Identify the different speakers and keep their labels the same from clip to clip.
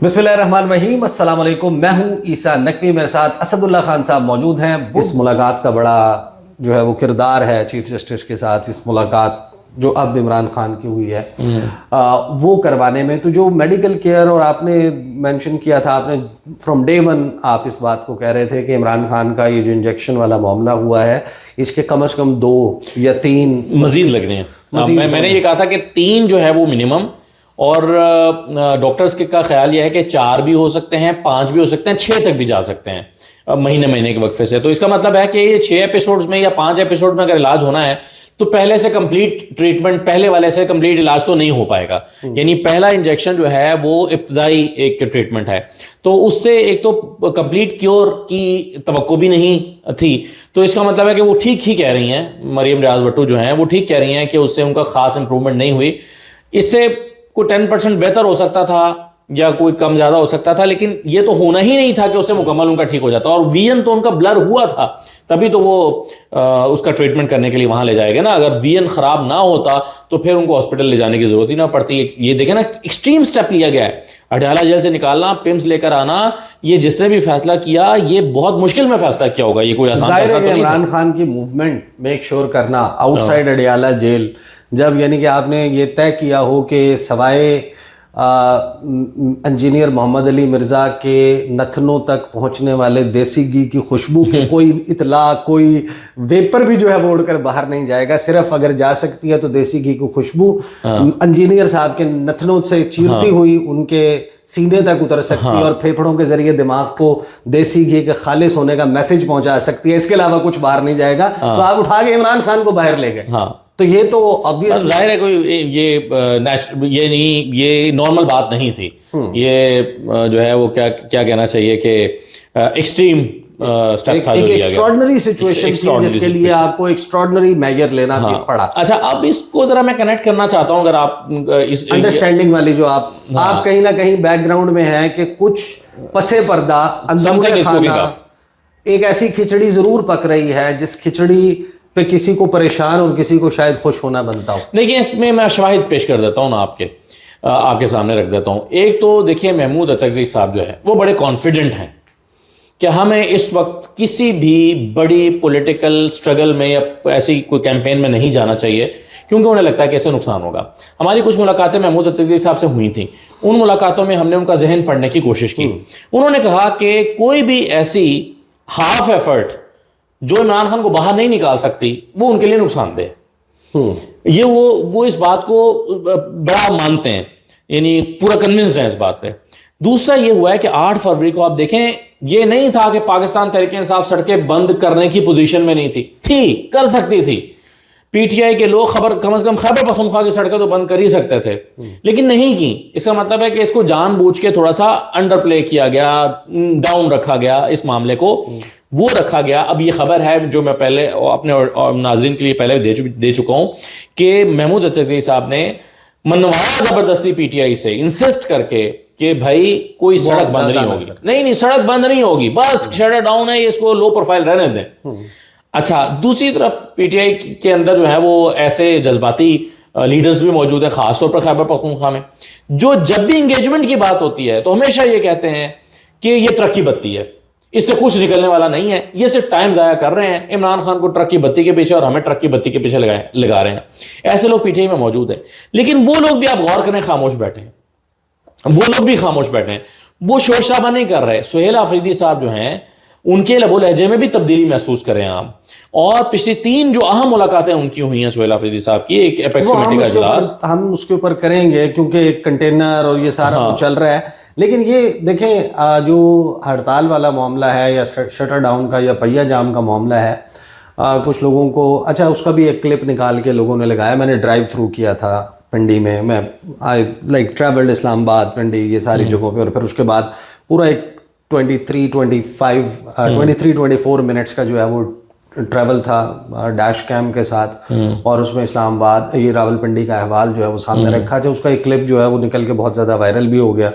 Speaker 1: बिस्मिल्लाहिर्रहमानिर्रहीम, अस्सलाम वालेकुम। मैं हूं ईसा नकवी, मेरे साथ असदुल्ला खान साहब मौजूद हैं। इस मुलाकात का बड़ा जो है वो किरदार है चीफ जस्टिस के साथ। इस मुलाकात जो अब इमरान खान की हुई है वो करवाने में, तो जो मेडिकल केयर, और आपने मेंशन किया था, आपने फ्रॉम डे वन आप इस बात को कह रहे थे कि इमरान खान का ये जो इंजेक्शन वाला मामला हुआ है, इसके कम से कम 2 या 3
Speaker 2: मजीद लगने हैं। मैंने ये कहा था कि 3 जो है वो मिनिमम, और डॉक्टर्स का ख्याल यह है कि 4 भी हो सकते हैं, 5 भी हो सकते हैं, 6 तक भी जा सकते हैं महीने के वक्फे से। तो इसका मतलब है कि ये 6 एपिसोड्स में या 5 एपिसोड में अगर इलाज होना है तो पहले से कंप्लीट ट्रीटमेंट, पहले वाले से कंप्लीट इलाज तो नहीं हो पाएगा। यानी पहला इंजेक्शन जो है वो इब्तदाई एक ट्रीटमेंट है, तो उससे एक तो कंप्लीट क्योर की तवक्को भी नहीं थी। तो इसका मतलब है कि वो ठीक ही कह रही हैं, मरियम रियाज भट्टू जो हैं वो ठीक कह रही हैं कि उससे उनका खास इंप्रूवमेंट नहीं हुई। इससे कोई 10% बेहतर हो सकता था या कोई कम ज्यादा हो सकता था, लेकिन ये तो होना ही नहीं था कि उससे मुकम्मल उनका ठीक हो जाता। और वीएन तो उनका ब्लर हुआ था, तभी तो वो उसका ट्रीटमेंट करने के लिए वहां ले जाएगा ना। अगर वीएन खराब ना होता तो फिर उनको हॉस्पिटल ले जाने की जरूरत ही ना पड़ती। ये देखें ना, एक्सट्रीम स्टेप लिया गया है। अडयाला जेल से निकालना, पिम्स लेकर आना, ये जिसने भी फैसला किया ये बहुत मुश्किल में फैसला किया होगा। ये कोई आसान फैसला तो नहीं।
Speaker 1: इमरान खान की मूवमेंट मेक श्योर करना आउटसाइड अडयाला जेल, जब यानी कि आपने ये तय किया हो कि सवाए इंजीनियर मोहम्मद अली मिर्ज़ा के नथनों तक पहुंचने वाले देसी घी की खुशबू के कोई इतला, कोई वेपर भी जो है वो उड़कर बाहर नहीं जाएगा। सिर्फ अगर जा सकती है तो देसी घी की खुशबू इंजीनियर साहब के नथनों से चीरती हुई उनके सीने तक उतर सकती है और फेफड़ों के जरिए दिमाग को देसी घी के खालिस होने का मैसेज पहुंचा सकती है। इसके अलावा कुछ बाहर नहीं जाएगा। तो आप उठा के इमरान खान को बाहर ले गए। तो ये तो ऑब्वियस जाहिर है, कोई
Speaker 2: ये नहीं, ये नॉर्मल बात नहीं थी। ये जो है वो क्या कहना चाहिए कि एक्सट्रीम स्टेप था,
Speaker 1: एक एक्स्ट्राऑर्डिनरी सिचुएशन थी जिसके लिए आपको एक्स्ट्राऑर्डिनरी मेजर लेना पड़ा।
Speaker 2: अच्छा, अब इसको जरा मैं कनेक्ट करना चाहता हूं। अगर आप इस
Speaker 1: अंडरस्टैंडिंग वाली जो आप कहीं ना कहीं बैकग्राउंड में है कि कुछ पसे पर्दा अंदरूनी खाना एक ऐसी खिचड़ी जरूर पक रही है जिस खिचड़ी पे किसी को परेशान और किसी को शायद खुश होना बनता हो।
Speaker 2: देखिए, इसमें मैं शवाहिद पेश कर देता हूँ ना, आपके सामने रख देता हूँ। एक तो देखिए, महमूद अचकज़ई साहब जो है वो बड़े कॉन्फिडेंट हैं कि हमें इस वक्त किसी भी बड़ी पॉलिटिकल स्ट्रगल में या ऐसी कोई कैंपेन में नहीं जाना चाहिए, क्योंकि उन्हें लगता है कि इससे नुकसान होगा। हमारी कुछ मुलाकातें महमूद अचकज़ई साहब से हुई थी। उन मुलाकातों में हमने उनका जहन पढ़ने की कोशिश की। उन्होंने कहा कि कोई भी ऐसी हाफ एफर्ट जो इमरान खान को बाहर नहीं निकाल सकती वो उनके लिए नुकसानदेह। ये वो इस बात को बड़ा मानते हैं, यानी पूरा कन्विंस्ड है इस बात पे। दूसरा ये हुआ है कि 8 फरवरी को आप देखें, ये नहीं था कि पाकिस्तान तहरीक इंसाफ सड़कें बंद करने की पोजीशन में नहीं थी, कर सकती थी। पीटीआई के लोग कम से कम खैबर पख्तूनख्वा की सड़कें तो बंद कर ही सकते थे, लेकिन नहीं की। इसका मतलब है कि इसको जानबूझ के थोड़ा सा अंडर प्ले किया गया, डाउन रखा गया, इस मामले को वो रखा गया। अब ये खबर है जो मैं पहले अपने नाज़रीन के लिए पहले दे चुका हूं कि महमूद अचकज़ई साहब ने मनवाया जबरदस्ती पीटीआई से, इंसिस्ट करके कि भाई कोई सड़क बंद नहीं होगी, नहीं सड़क बंद नहीं होगी, बस शटर डाउन है, इसको लो प्रोफाइल रहने दें। अच्छा, दूसरी तरफ पीटीआई के अंदर जो है वो ऐसे जज्बाती लीडर्स भी मौजूद हैं, खासतौर पर खैबर पख्तूनख्वा में, जो जब भी इंगेजमेंट की बात होती है तो हमेशा ये कहते हैं कि ये ट्रक की बत्ती है, इससे कुछ निकलने वाला नहीं है, ये सिर्फ टाइम जाया कर रहे हैं। इमरान खान को ट्रक की बत्ती के पीछे और हमें ट्रक की बत्ती के पीछे लगा रहे हैं। ऐसे लोग पीटीआई में मौजूद हैं, लेकिन वो लोग भी आप गौर करें खामोश बैठे हैं। वो लोग भी खामोश बैठे हैं, वो शोर शराबा नहीं कर रहे। सुहेल आफरीदी साहब जो हैं उनके लबो लहजे में भी तब्दीली महसूस करें आप। और पिछली 3 जो अहम मुलाकातें उनकी हुई हैं सुहेल आफरीदी साहब की, एक एपेक्स कमेटी का इजलास,
Speaker 1: हम उसके ऊपर करेंगे क्योंकि एक कंटेनर और ये सारा कुछ चल रहा है। लेकिन ये देखें, जो हड़ताल वाला मामला है या शटर डाउन का या पहिया जाम का मामला है, कुछ लोगों को, अच्छा उसका भी एक क्लिप निकाल के लोगों ने लगाया। मैंने ड्राइव थ्रू किया था पिंडी में, मैं आई लाइक ट्रैवल्ड इस्लामाबाद, पिंडी, ये सारी जगहों पे, और फिर उसके बाद पूरा एक 23-24 मिनट्स का जो है वो ट्रैवल था डैश कैम के साथ, और उसमें इस्लामाबाद, ये रावलपिंडी का अहवाल जो है वो सामने रखा था। उसका एक क्लिप जो है वो निकल के बहुत ज़्यादा वायरल भी हो गया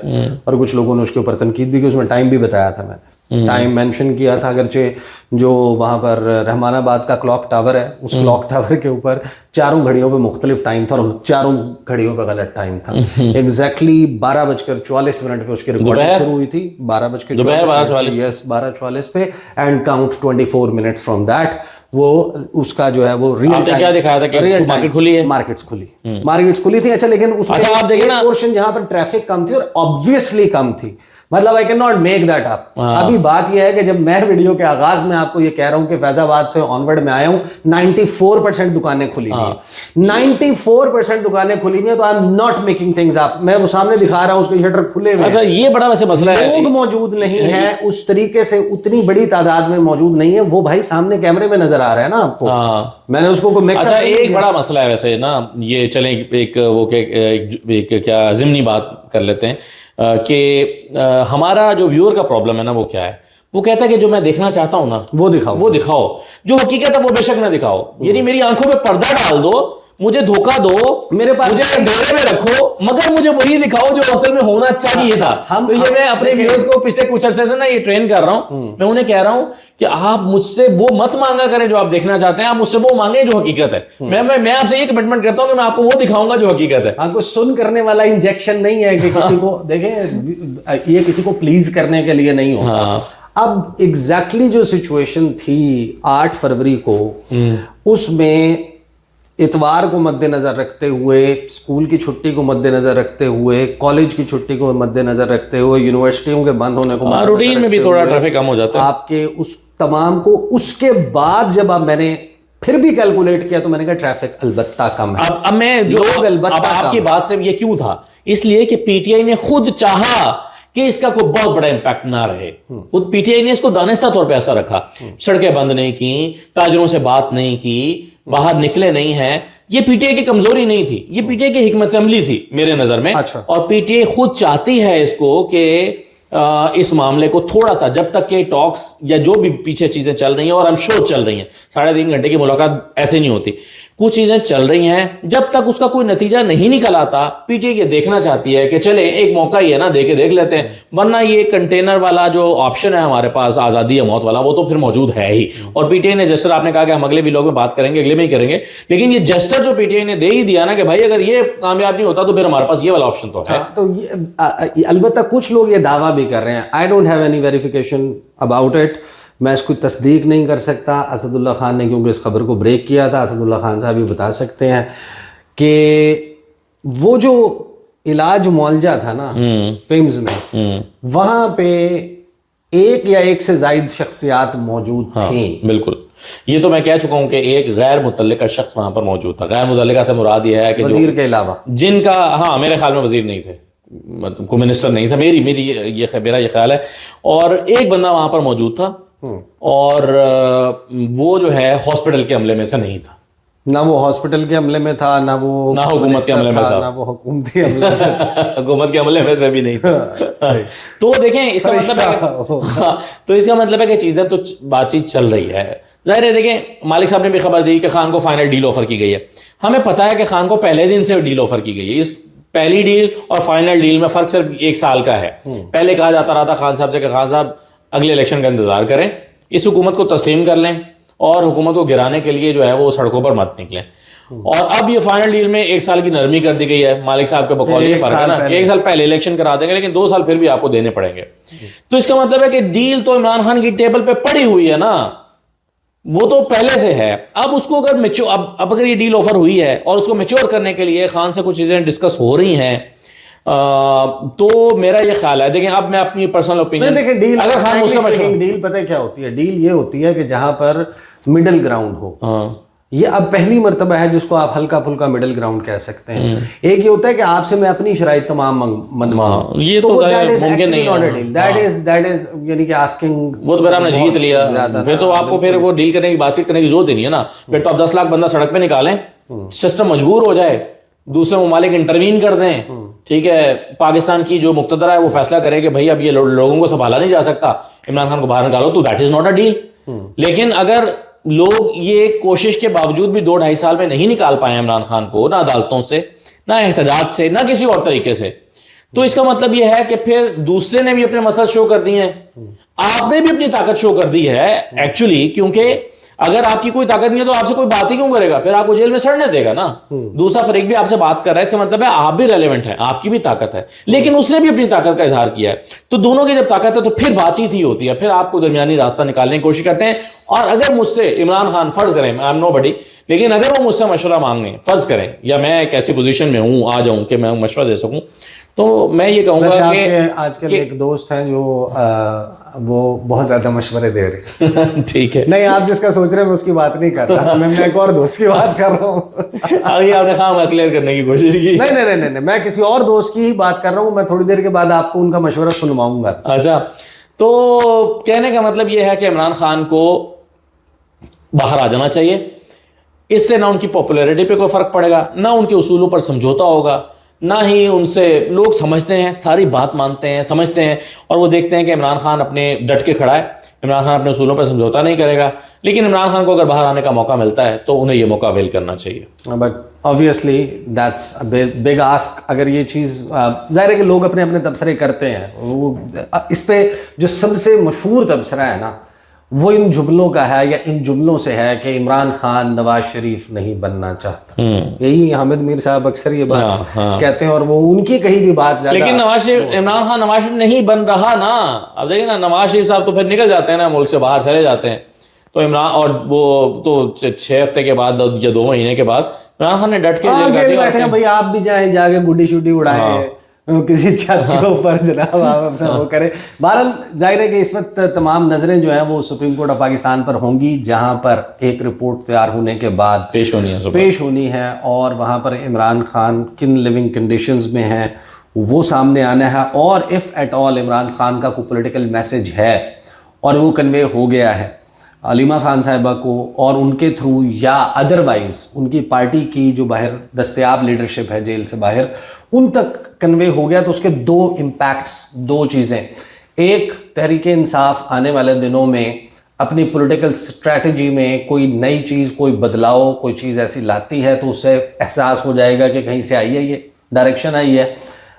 Speaker 1: और कुछ लोगों ने उसके ऊपर तनकीद भी की, उसमें टाइम भी बताया था मैंने। टाइम मेंशन किया था, अगरचे जो वहां पर रहमानाबाद का क्लॉक टावर है, उस क्लॉक टावर के ऊपर चारों घड़ियों पे मुख्तलिफ टाइम था और चारों घड़ियों पे गलत टाइम था। एग्जैक्टली 12:44 पे उसकी रिकॉर्डिंग शुरू हुई थी, 12:44, यस 12:44 पे, and count 24 minutes from that. वो उसका जो है वो रियल टाइम
Speaker 2: क्या दिखाया था कि मार्केट खुली है,
Speaker 1: मार्केट्स खुली थी। अच्छा, लेकिन उसमें
Speaker 2: आप देखिए ना,
Speaker 1: पोर्शन जहां पर ट्रैफिक कम थी और ऑब्वियसली कम थी, मतलब I can not make that up. अभी बात यह है कि जब मैं वीडियो के आगाज में आपको ये कह रहा हूं कि फैजाबाद से ऑनवर्ड में आया हूं, 94% दुकानें खुली हुई हैं, 94% दुकानें खुली हुई हैं, तो I am not making things up. मैं वो सामने दिखा रहा हूं, उसके शटर खुले हुए।
Speaker 2: अच्छा, ये बड़ा वैसे मसला है,
Speaker 1: लोग मौजूद नहीं है उस तरीके से, उतनी बड़ी तादाद में मौजूद नहीं है। वो भाई सामने कैमरे में नजर आ रहा है ना आपको, मैंने उसको
Speaker 2: अच्छा, एक बड़ा मसला है वैसे ना, ये चलें एक वो एक क्या जिमनी बात कर लेते हैं कि हमारा जो व्यूअर का प्रॉब्लम है ना, वो क्या है, वो कहता है कि जो मैं देखना चाहता हूं ना वो दिखाओ, जो हकीकत है वो बेशक ना दिखाओ, यानी मेरी आंखों पे पर्दा डाल दो, मुझे धोखा दो,
Speaker 1: मेरे पास
Speaker 2: मुझे अंधेरे में रखो, मगर मुझे वही दिखाओ जो असल में होना चाहिए था। तो ये मैं अपने व्यूअर्स को पिछले कुछ अरसे से ना ये ट्रेन कर रहा हूं, मैं उन्हें कह रहा हूं कि आप मुझसे वो मत मांगा करें जो आप देखना चाहते हैं, आप मुझसे वो मांगे जो हकीकत है। मैं आपसे ये कमिटमेंट करता हूं कि मैं आपको वो दिखाऊंगा जो हकीकत है।
Speaker 1: आपको सुन करने वाला इंजेक्शन नहीं है कि किसी को देखें, ये किसी को प्लीज करने के लिए नहीं होता। अब एग्जैक्टली जो सिचुएशन थी 8 फरवरी को, उसमें इतवार को मद्देनजर रखते हुए, स्कूल की छुट्टी को मद्देनजर रखते हुए, कॉलेज की छुट्टी को मद्देनजर रखते हुए, यूनिवर्सिटियों के बंद होने को
Speaker 2: रूटीन में भी थोड़ा ट्रैफिक कम हो जाता है
Speaker 1: आपके उस तमाम को, उसके बाद जब अब मैंने फिर भी कैलकुलेट किया तो मैंने कहा ट्रैफिक अलबत्ता कम है।
Speaker 2: अब मैं जो आपकी बात से ये क्यों था, इसलिए कि पीटीआई ने खुद चाहा कि इसका कोई बहुत बड़ा इंपैक्ट ना रहे। खुद पीटीआई ने इसको दानिस्ता तौर पे ऐसा रखा, सड़कें बंद नहीं की, ताजरों से बात नहीं की, बाहर निकले नहीं हैं। ये पीटीआई की कमजोरी नहीं थी, ये पीटीआई की हिकमत अमली थी मेरे नजर में।
Speaker 1: अच्छा।
Speaker 2: और पीटीआई खुद चाहती है इसको कि इस मामले को थोड़ा सा, जब तक के टॉक्स या जो भी पीछे चीजें चल रही हैं, और हम श्योर चल रही हैं, 3.5 घंटे की मुलाकात ऐसे नहीं होती, कुछ चीजें चल रही हैं, जब तक उसका कोई नतीजा नहीं निकल आता, पीटीआई ये देखना चाहती है कि चले एक मौका ही है ना, देख लेते हैं, वरना ये कंटेनर वाला जो ऑप्शन है हमारे पास, आजादी या मौत वाला, वो तो फिर मौजूद है ही। और पीटीआई ने जस्टर, आपने कहा कि हम अगले व्लॉग में बात करेंगे, अगले में ही करेंगे, लेकिन ये जस्टर जो पीटीआई ने दे ही दिया ना कि भाई अगर ये कामयाब नहीं होता तो फिर हमारे पास ये वाला ऑप्शन तो है।
Speaker 1: तो ये अलबत्ता कुछ लोग ये दावा भी कर रहे हैं, I don't have any verification about it, मैं इसको तस्दीक नहीं कर सकता। असदुल्ला खान ने क्योंकि इस खबर को ब्रेक किया था, असदुल्ला खान साहब भी बता सकते हैं कि वो जो इलाज मुआलजा था ना पिम्स में, वहां पे एक या एक से ज्यादा शख्सियात मौजूद थी।
Speaker 2: बिल्कुल, ये तो मैं कह चुका हूं कि एक गैर मुतल्लिका शख्स वहां पर मौजूद था। गैर मुतल्लिका से मुराद ये है कि
Speaker 1: वजीर के अलावा
Speaker 2: जिनका, हाँ मेरे ख्याल में वजीर नहीं थे, मतलब को मिनिस्टर नहीं था, मेरा ये ख्याल है। और एक बंदा वहां पर मौजूद था और वो जो है हॉस्पिटल के हमले में से नहीं था,
Speaker 1: ना वो हॉस्पिटल के हमले में था, ना
Speaker 2: हुकूमत के हमले में था,
Speaker 1: ना वो हुकूमती हमले में था,
Speaker 2: हुकूमत के हमले में से भी नहीं था। तो देखें, इसका मतलब है तो इसका मतलब है कि चीजें तो बातचीत चल रही है। जाहिर है, देखें मालिक साहब ने भी खबर दी कि खान को फाइनल डील ऑफर की गई है। हमें पता है कि खान को पहले दिन से डील ऑफर की गई है। इस पहली डील और फाइनल डील में फर्क सिर्फ 1 साल का है। पहले कहा जाता रहा था खान साहब से कि खान साहब अगले इलेक्शन का इंतजार करें, इस हुकूमत को तस्लीम कर लें और हुकूमत को गिराने के लिए जो है वो सड़कों पर मत निकलें। और अब ये फाइनल डील में 1 साल की नरमी कर दी गई है। मालिक साहब के बकौल ये फर्क है ना, 1 साल पहले इलेक्शन करा देंगे, लेकिन 2 साल फिर भी आपको देने पड़ेंगे। तो इसका मतलब है कि डील तो इमरान खान की टेबल पे पड़ी हुई है ना, वो तो पहले से है। अब उसको अगर अब अगर ये डील ऑफर हुई है और उसको मैच्योर करने के लिए खान से कुछ चीजें डिस्कस हो रही हैं, तो मेरा ये ख्याल है, देखिए अब मैं अपनी पर्सनल ओपिनियन,
Speaker 1: देखिए डील,
Speaker 2: अगर खान मुझसे
Speaker 1: डील पता है क्या होती है, डील ये होती है कि जहां पर मिडिल ग्राउंड हो। ये अब पहली मर्तबा है जिसको आप हल्का फुल्का मिडिल ग्राउंड कह सकते हैं। एक ये होता है कि आपसे मैं अपनी शराइत तमाम मनवाऊं,
Speaker 2: ये तो मुमकिन नहीं है।
Speaker 1: दैट इज यानी कि आस्किंग,
Speaker 2: वो तो फिर आपने जीत लिया, फिर तो आपको फिर वो डील करने की बातचीत करने की जरूरत ही नहीं है ना। फिर तो आप 10 लाख बंदा सड़क पे निकालें, सिस्टम मजबूर हो जाए, दूसरे ममालिक इंटरवीन कर दें, ठीक है, पाकिस्तान की जो मुक्तदर है वो फैसला करे कि भाई अब ये लोगों को संभाला नहीं जा सकता, इमरान खान को बाहर निकालो, तो that is not a deal. लेकिन अगर लोग ये कोशिश के बावजूद भी 2-2.5 साल में नहीं निकाल पाए इमरान खान को, ना अदालतों से, ना एहतजाज से, ना किसी और तरीके से, तो इसका मतलब यह है कि फिर दूसरे ने भी अपने मसल शो कर दिए हैं, आपने भी अपनी ताकत शो कर दी है एक्चुअली, क्योंकि अगर आपकी कोई ताकत नहीं है तो आपसे कोई बात ही क्यों करेगा, फिर आपको जेल में सड़ने देगा ना। दूसरा फरीक भी आपसे बात कर रहा है, इसका मतलब है आप भी रेलेवेंट हैं, आपकी भी ताकत है, लेकिन उसने भी अपनी ताकत का इजहार किया है। तो दोनों की जब ताकत है तो फिर बातचीत ही होती है, फिर आपको दरमियानी रास्ता निकालने की कोशिश करते हैं। और अगर मुझसे इमरान खान, फर्ज करें आई एम नोबडी, लेकिन अगर वो मुझसे मशवरा मांगे, फर्ज करें, या मैं एक ऐसी पोजीशन में हूं आ जाऊं कि मैं मशवरा दे सकूं, तो मैं ये कहूंगा कि
Speaker 1: आजकल एक दोस्त हैं जो वो बहुत ज्यादा मशवरे दे रहे हैं।
Speaker 2: ठीक है,
Speaker 1: नहीं, आप जिसका सोच रहे हैं मैं उसकी बात नहीं कर रहा, मैं एक और दोस्त की बात कर रहा हूँ।
Speaker 2: आगे आपने खाम क्लियर करने की कोशिश की।
Speaker 1: नहीं नहीं नहीं नहीं, मैं किसी और दोस्त की ही बात कर रहा हूँ। मैं थोड़ी देर के बाद आपको उनका मशवरा सुनवाऊंगा।
Speaker 2: अच्छा, तो कहने का मतलब यह है कि इमरान खान को बाहर आ जाना चाहिए। इससे ना उनकी पॉपुलैरिटी पे कोई फर्क पड़ेगा, ना उनके उसूलों पर समझौता होगा, ना ही उनसे लोग समझते हैं, सारी बात मानते हैं, समझते हैं, और वो देखते हैं कि इमरान खान अपने डट के खड़ा है, इमरान खान अपने उसूलों पर समझौता नहीं करेगा। लेकिन इमरान खान को अगर बाहर आने का मौका मिलता है तो उन्हें ये मौका अवेल करना चाहिए।
Speaker 1: But obviously that's big ask. अगर ये चीज़ जाहिर है कि लोग अपने अपने तबसरे करते हैं, वो इस पे जो सबसे मशहूर तबसरा है ना, वो इन जुमलों का है या इन जुमलों से है कि इमरान खान नवाज शरीफ नहीं बनना चाहता। यही हामिद मीर साहब अक्सर ये बात कहते हैं, और वो उनकी कहीं भी बात ज्यादा।
Speaker 2: लेकिन इमरान खान नवाज शरीफ नहीं बन रहा ना। अब देखिए ना, नवाज शरीफ साहब तो फिर निकल जाते हैं ना, मुल्क से बाहर चले जाते हैं, तो इमरान, और वो तो 6 हफ्ते के बाद या 2 महीने के बाद इमरान खान ने डट के
Speaker 1: बैठे भाई, आप भी जाए जाके गुड्डी शुड्डी उड़ाए किसी छत के ऊपर, जनाब आप अपना वो करें। बहरहाल जाहिर है कि इस वक्त तमाम नजरें जो हैं वो सुप्रीम कोर्ट ऑफ पाकिस्तान पर होंगी, जहां पर एक रिपोर्ट तैयार होने के बाद पेश होनी है, और वहां पर इमरान खान किन लिविंग कंडीशंस में हैं वो सामने आना है। और if at all Imran Khan का कोई पॉलिटिकल मैसेज है और वो कन्वे हो गया है अलीमा खान साहिबा को, और उनके थ्रू या अदरवाइज उनकी पार्टी की जो बाहर दस्तयाब लीडरशिप है जेल से बाहर, उन तक कन्वे हो गया, तो उसके 2 इम्पैक्ट्स, 2 चीज़ें। एक, तहरीक इंसाफ आने वाले दिनों में अपनी पॉलिटिकल स्ट्रैटेजी में कोई नई चीज़, कोई बदलाव, कोई चीज़ ऐसी लाती है तो उससे एहसास हो जाएगा कि कहीं से आई है, ये डायरेक्शन आई है,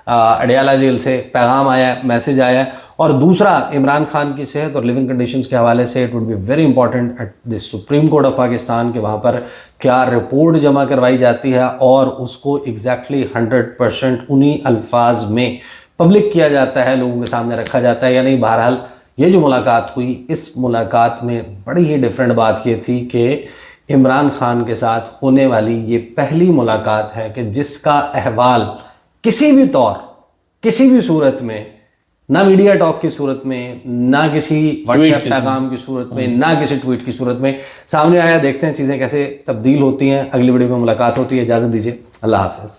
Speaker 1: अडयाला जेल से पैगाम आया है, मैसेज आया है। और दूसरा, इमरान खान की सेहत और लिविंग कंडीशंस के हवाले से it would be very important at the supreme court of Pakistan के वहाँ पर क्या रिपोर्ट जमा करवाई जाती है और उसको एग्जैक्टली 100% उन्हीं अल्फाज में पब्लिक किया जाता है, लोगों के सामने रखा जाता है या नहीं। बहरहाल ये जो मुलाकात हुई, इस मुलाकात में बड़ी ही डिफरेंट बात ये थी कि इमरान खान के साथ होने वाली ये पहली मुलाकात है कि जिसका अहवाल किसी भी तौर, किसी भी सूरत में, ना मीडिया टॉक की सूरत में, ना किसी व्हाट्सएप पैगाम की सूरत में, ना किसी ट्वीट की सूरत में सामने आया। देखते हैं चीज़ें कैसे तब्दील होती हैं। अगली वीडियो में मुलाकात होती है। इजाज़त दीजिए, अल्लाह हाफ़िज़।